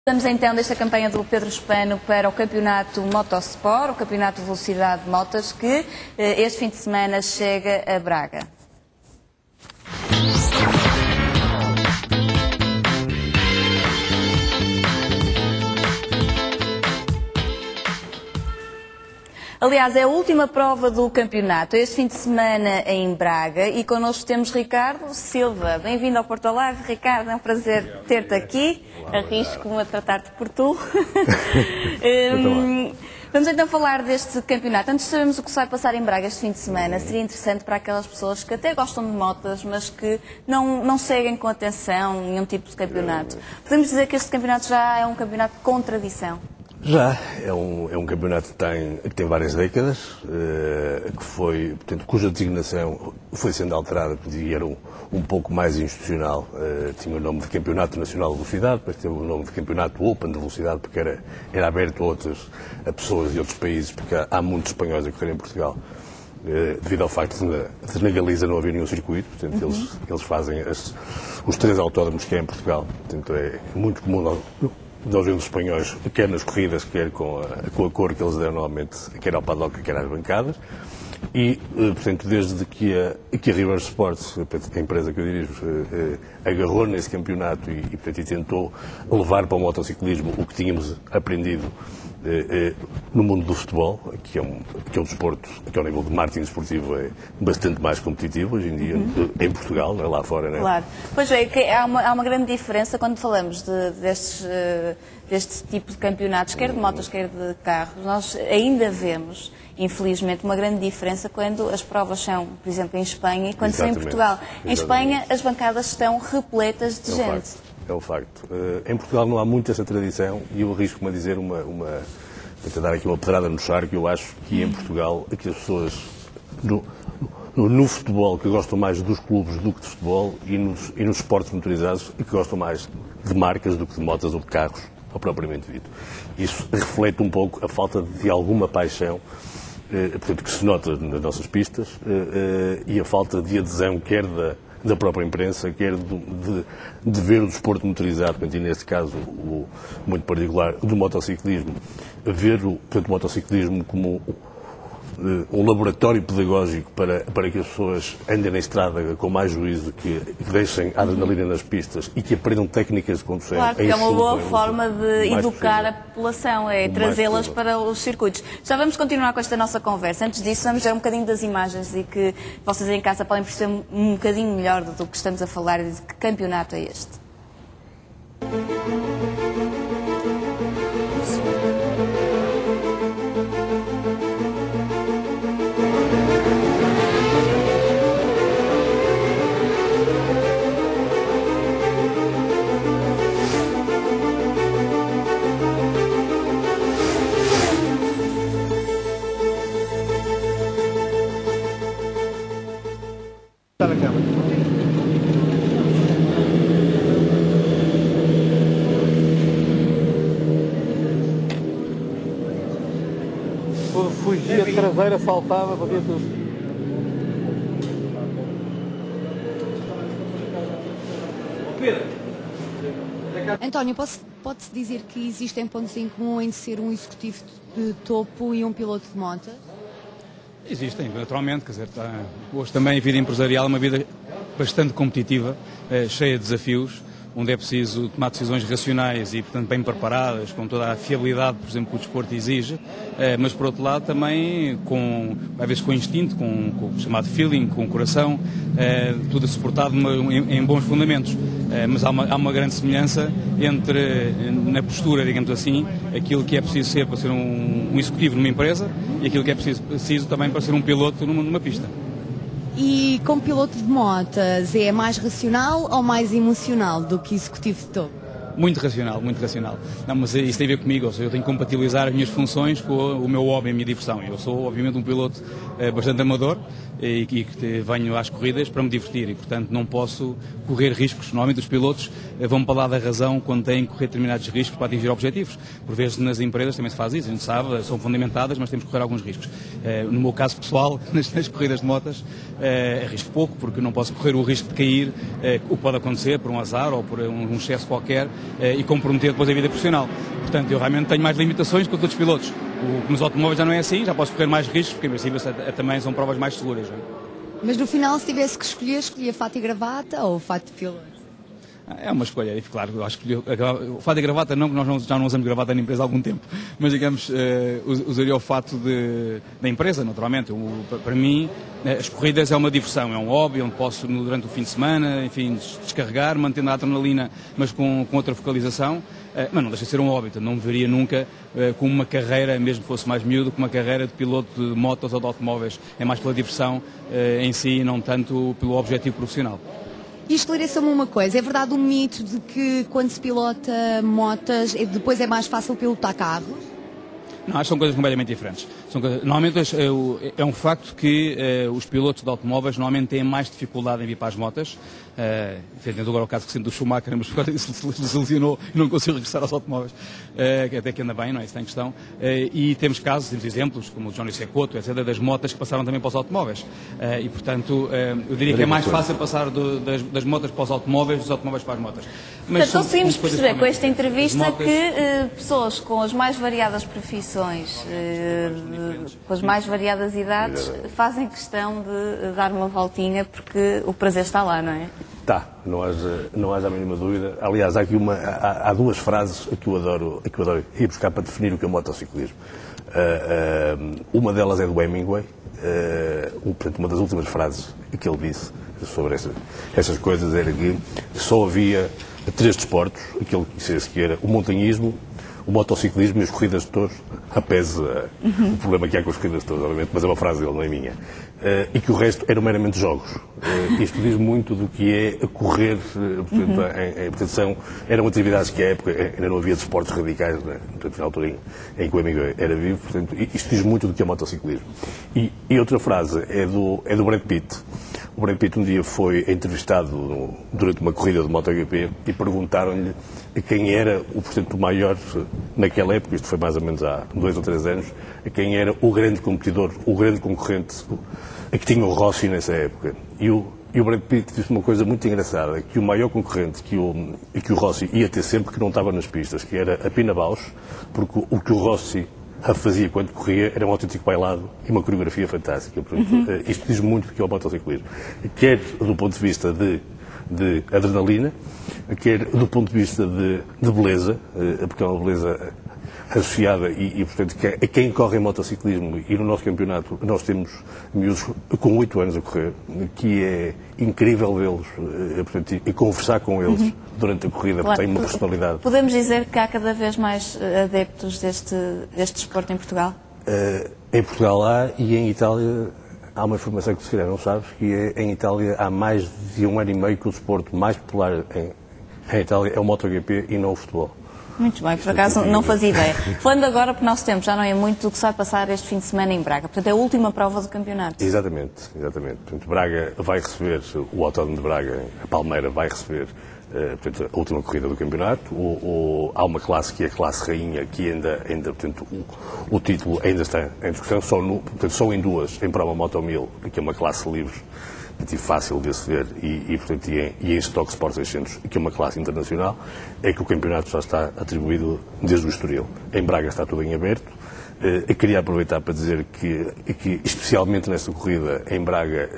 Estamos então desta campanha do Pedro Spano para o Campeonato Motosport, o Campeonato de Velocidade de Motas, que este fim de semana chega a Braga. Aliás, é a última prova do campeonato, este fim de semana em Braga, e connosco temos Ricardo Silva. Bem-vindo ao Porto Alegre, Ricardo, é um prazer ter-te aqui. Arrisco-me a tratar-te por tu. Vamos então falar deste campeonato. Antes de sabermos o que se vai passar em Braga este fim de semana, seria interessante para aquelas pessoas que até gostam de motas, mas que não seguem com atenção nenhum tipo de campeonato. Podemos dizer que este campeonato já é um campeonato com tradição? Já, é um campeonato que tem várias décadas, cuja designação foi sendo alterada, porque era um pouco mais institucional. Tinha o nome de Campeonato Nacional de Velocidade, depois teve o nome de Campeonato Open de Velocidade, porque era aberto a pessoas de outros países, porque há muitos espanhóis a correr em Portugal, devido ao facto de na Galiza não haver nenhum circuito. Portanto, eles fazem os 3 autódromos que há em Portugal. Portanto, é muito comum nós vemos os espanhóis, quer nas corridas, quer com a cor que eles deram normalmente, quer ao paddock, quer às bancadas. E, portanto, desde que a River Sports, a empresa que eu dirijo, agarrou nesse campeonato e tentou levar para o motociclismo o que tínhamos aprendido no mundo do futebol, que é um desporto que, ao nível de marketing esportivo, é bastante mais competitivo hoje em dia, em Portugal, não é lá fora, não é? Claro. Pois é, que há uma grande diferença quando falamos deste tipo de campeonatos, quer de motos, quer de carros. Nós ainda vemos, infelizmente, uma grande diferença quando as provas são, por exemplo, em Espanha e quando são em Portugal. Em Espanha, as bancadas estão repletas de gente. É um facto. Em Portugal não há muito essa tradição e eu arrisco-me a dizer para dar aqui uma pedrada no charco. Eu acho que em Portugal, que as pessoas no futebol que gostam mais dos clubes do que de futebol e nos esportes motorizados que gostam mais de marcas do que de motas ou de carros, ou propriamente dito. Isso reflete um pouco a falta de alguma paixão, portanto, que se nota nas nossas pistas, e a falta de adesão, quer da própria imprensa, quer de ver o desporto motorizado, e neste caso, muito particular, do motociclismo, ver o motociclismo como um laboratório pedagógico para que as pessoas andem na estrada com mais juízo, que deixem a adrenalina nas pistas e que aprendam técnicas de condução. Claro, que é uma boa forma de educar a população, é trazê-las para os circuitos. Já vamos continuar com esta nossa conversa. Antes disso, vamos ver um bocadinho das imagens e que vocês em casa podem perceber um bocadinho melhor do que estamos a falar e de que campeonato é este. Fugia de traseira, saltava, fazia tudo. António, pode-se dizer que existem pontos em comum entre ser um executivo de topo e um piloto de motas? Existem, naturalmente, quer dizer, hoje também a vida empresarial é uma vida bastante competitiva, cheia de desafios, onde é preciso tomar decisões racionais e, portanto, bem preparadas, com toda a fiabilidade, por exemplo, que o desporto exige, mas, por outro lado, também, às vezes com instinto, com o chamado feeling, com o coração, tudo suportado em bons fundamentos. Mas há uma grande semelhança na postura, digamos assim, aquilo que é preciso ser para ser um executivo numa empresa e aquilo que é preciso também para ser um piloto numa pista. E como piloto de motas, é mais racional ou mais emocional do que executivo de topo? Muito racional, muito racional. Não, mas isso tem a ver comigo, ou seja, eu tenho que compatibilizar as minhas funções com o meu hobby, a minha diversão. Eu sou, obviamente, um piloto bastante amador e que venho às corridas para me divertir e, portanto, não posso correr riscos. Normalmente os pilotos vão para lá da razão quando têm que correr determinados riscos para atingir objetivos. Por vezes nas empresas também se faz isso, a gente sabe, são fundamentadas, mas temos que correr alguns riscos. No meu caso pessoal, nas corridas de motas, arrisco pouco, porque não posso correr o risco de cair, o que pode acontecer por um azar ou por um excesso qualquer, e comprometer depois a vida profissional. Portanto, eu realmente tenho mais limitações que os outros pilotos. O que nos automóveis já não é assim, já posso correr mais riscos, porque em princípio também são provas mais seguras. Não é? Mas no final, se tivesse que escolher, escolhia fato e gravata ou fato de piloto? É uma escolha, e claro, eu acho que o fato de gravata não, porque nós já não usamos gravata na empresa há algum tempo, mas digamos, usaria o fato da empresa, naturalmente. Para mim, as corridas é uma diversão, é um hobby, onde posso, durante o fim de semana, enfim, descarregar, mantendo a adrenalina, mas com outra focalização, mas não deixa de ser um hobby, então não me veria nunca como uma carreira, mesmo que fosse mais miúdo, como uma carreira de piloto de motos ou de automóveis. É mais pela diversão em si, não tanto pelo objetivo profissional. E esclareça-me uma coisa, é verdade o mito de que quando se pilota motas, depois é mais fácil pilotar carros? Não, acho que são coisas completamente diferentes. Normalmente é um facto que os pilotos de automóveis normalmente têm mais dificuldade em vir para as motas. Infelizmente agora o caso recente do Schumacher, mas agora se lesionou e não conseguiu regressar aos automóveis. Até que anda bem, não é? Isso tem questão. E temos casos, temos exemplos, como o Johnny Cecotto, etc., das motas que passaram também para os automóveis. E portanto, eu diria que é mais fácil passar das motas para os automóveis, dos automóveis para as motas. Mas conseguimos perceber com esta entrevista que pessoas com as mais variadas profissões, com as mais variadas idades, fazem questão de dar uma voltinha porque o prazer está lá, não é? Tá, não haja a mínima dúvida. Aliás, há duas frases que eu adoro ir buscar para definir o que é o motociclismo. Uma delas é do Hemingway, portanto, uma das últimas frases que ele disse sobre essas coisas era que só havia 3 desportos, aquele que era o montanhismo, o motociclismo e as corridas de touros, apese o problema que há com as corridas de touros, obviamente, mas é uma frase dele, não é minha, e que o resto eram meramente jogos. Isto diz muito do que é correr, portanto, eram atividades que à época ainda não havia desportos radicais, né? Portanto, na altura em que o amigo era vivo, portanto, isto diz muito do que é motociclismo. E outra frase é do Brad Pitt. O Brad Pitt um dia foi entrevistado durante uma corrida de MotoGP e perguntaram-lhe quem era o maior naquela época, isto foi mais ou menos há 2 ou 3 anos, quem era o grande competidor, o grande concorrente que tinha o Rossi nessa época. E o Brad Pitt disse uma coisa muito engraçada, que o maior concorrente que o Rossi ia ter sempre, que não estava nas pistas, que era a Pina Bausch, porque o que o Rossi fazia quando corria era um autêntico bailado e uma coreografia fantástica. Isto diz muito do que é o motociclismo. Quer do ponto de vista de adrenalina, quer do ponto de vista de beleza, porque é uma beleza associada e portanto, a quem corre em motociclismo, e no nosso campeonato nós temos miúdos com 8 anos a correr, que é incrível vê-los, portanto, e conversar com eles durante a corrida, porque têm uma personalidade. Podemos dizer que há cada vez mais adeptos deste desporto em Portugal? Em Portugal há, e em Itália há uma informação que se calhar não sabes, que em Itália há mais de 1 ano e meio que o desporto mais popular em Itália é o MotoGP e não o futebol. Muito bem, por acaso não fazia ideia. Falando agora, porque o nosso tempo já não é muito do que se vai passar este fim de semana em Braga. Portanto, é a última prova do campeonato. Exatamente. Portanto, Braga vai receber, o Autódromo de Braga, a Palmeira, vai receber portanto, a última corrida do campeonato. Há uma classe que é a classe rainha, que ainda portanto, o título ainda está em discussão. Só em 2, em prova Moto 1000, que é uma classe livre, fácil de aceder, e em Stock Sport 600, que é uma classe internacional, é que o campeonato já está atribuído desde o Estoril. Em Braga está tudo em aberto. Eu queria aproveitar para dizer que especialmente nesta corrida, em Braga,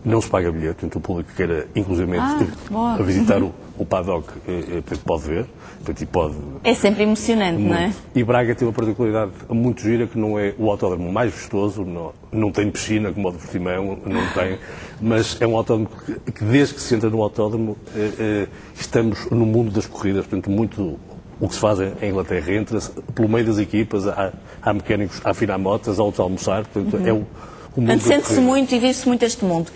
não se paga bilhete, portanto o público que queira, inclusivamente, a visitar o paddock, pode ver. É sempre emocionante, muito. Não é? E Braga tem uma particularidade muito gira, que não é o autódromo mais vistoso, não tem piscina como o de Portimão, não tem, mas é um autódromo que desde que se entra no autódromo, estamos no mundo das corridas, portanto muito o que se faz em Inglaterra, entra-se pelo meio das equipas, há mecânicos a afinar motas, a outros a almoçar, portanto é o mundo. Sente-se muito e vive-se muito este mundo.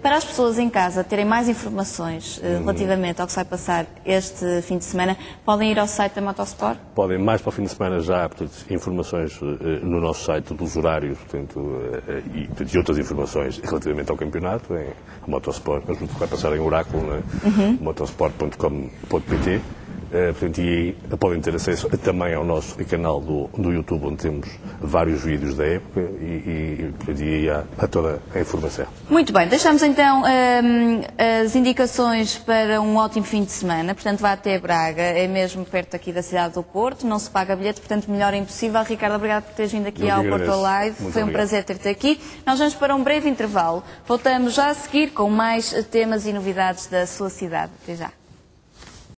Para as pessoas em casa terem mais informações relativamente ao que se vai passar este fim de semana, podem ir ao site da Motosport? Podem, mais para o fim de semana já há informações no nosso site dos horários, e outras informações relativamente ao campeonato, em Motosport, mas vai passar em Oráculo, motosport.com.pt. Portanto, e podem ter acesso também ao nosso canal do YouTube, onde temos vários vídeos da época portanto, e há toda a informação. Muito bem, deixamos então as indicações para um ótimo fim de semana. Portanto, vá até Braga, é mesmo perto aqui da cidade do Porto, não se paga bilhete, portanto, melhor é impossível. Ricardo, obrigado por teres vindo aqui ao Porto Alive. Foi um prazer ter-te aqui. Nós vamos para um breve intervalo. Voltamos já a seguir com mais temas e novidades da sua cidade. Até já.